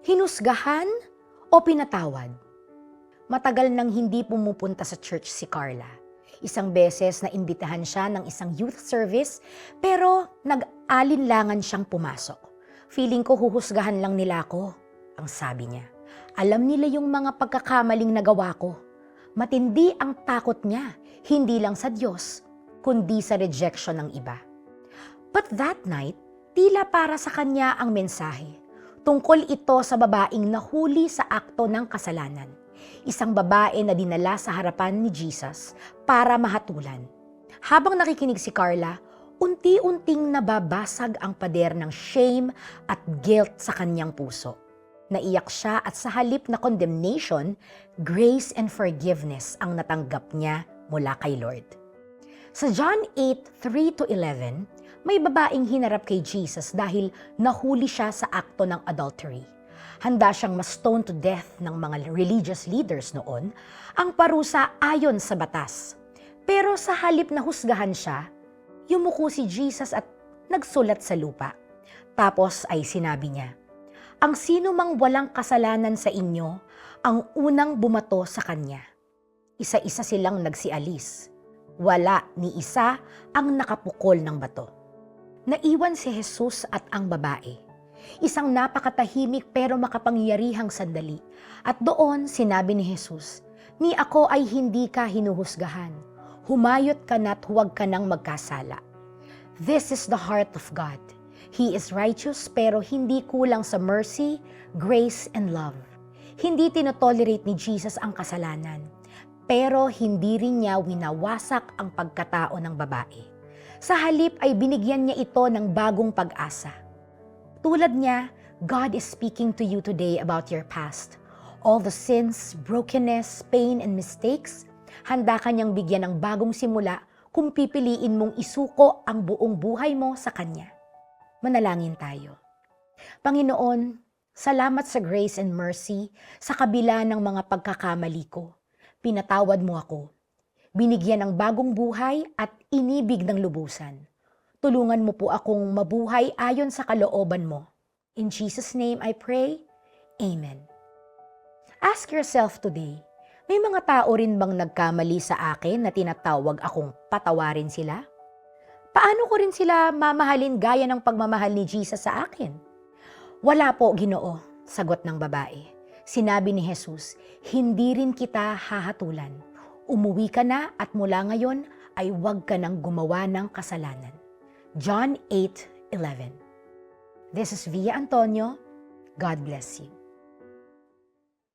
Hinusgahan o pinatawad? Matagal nang hindi pumupunta sa church si Carla. Isang beses na imbitahan siya ng isang youth service pero nag-alinlangan siyang pumasok. Feeling ko huhusgahan lang nila ako, ang sabi niya. Alam nila yung mga pagkakamaling nagawa ko. Matindi ang takot niya, hindi lang sa Diyos, kundi sa rejection ng iba. But that night, tila para sa kanya ang mensahe. Tungkol ito sa babaeng nahuli sa akto ng kasalanan. Isang babae na dinala sa harapan ni Jesus para mahatulan. Habang nakikinig si Carla, unti-unting nababasag ang pader ng shame at guilt sa kanyang puso. Naiyak siya at sa halip na condemnation, grace and forgiveness ang natanggap niya mula kay Lord. Sa John 8:3-11, may babaeng hinarap kay Jesus dahil nahuli siya sa akto ng adultery. Handa siyang ma-stone to death ng mga religious leaders noon, ang parusa ayon sa batas. Pero sa halip na husgahan siya, yumuko si Jesus at nagsulat sa lupa. Tapos ay sinabi niya, "Ang sino mang walang kasalanan sa inyo, ang unang bumato sa kanya." Isa-isa silang nagsialis. Wala ni isa ang nakapukol ng bato. Naiwan si Jesus at ang babae. Isang napakatahimik pero makapangyarihang sandali. At doon sinabi ni Jesus, "Ni ako ay hindi ka hinuhusgahan. Humayot ka na't huwag ka nang magkasala." This is the heart of God. He is righteous pero hindi kulang sa mercy, grace, and love. Hindi tinotolerate ni Jesus ang kasalanan, pero hindi rin niya winawasak ang pagkatao ng babae. Sa halip ay binigyan niya ito ng bagong pag-asa. Tulad niya, God is speaking to you today about your past. All the sins, brokenness, pain, and mistakes, handa ka niyang bigyan ng bagong simula kung pipiliin mong isuko ang buong buhay mo sa Kanya. Manalangin tayo. Panginoon, salamat sa grace and mercy sa kabila ng mga pagkakamali ko. Pinatawad mo ako. Binigyan ng bagong buhay at inibig ng lubusan. Tulungan mo po akong mabuhay ayon sa kalooban mo. In Jesus' name I pray, Amen. Ask yourself today, may mga tao rin bang nagkamali sa akin na tinatawag akong patawarin sila? Paano ko rin sila mamahalin gaya ng pagmamahal ni Jesus sa akin? Wala po, Ginoo, sagot ng babae. Sinabi ni Jesus, hindi rin kita hahatulan. Umuwi ka na at mula ngayon ay huwag ka nang gumawa ng kasalanan. John 8:11. This is Via Antonio. God bless you.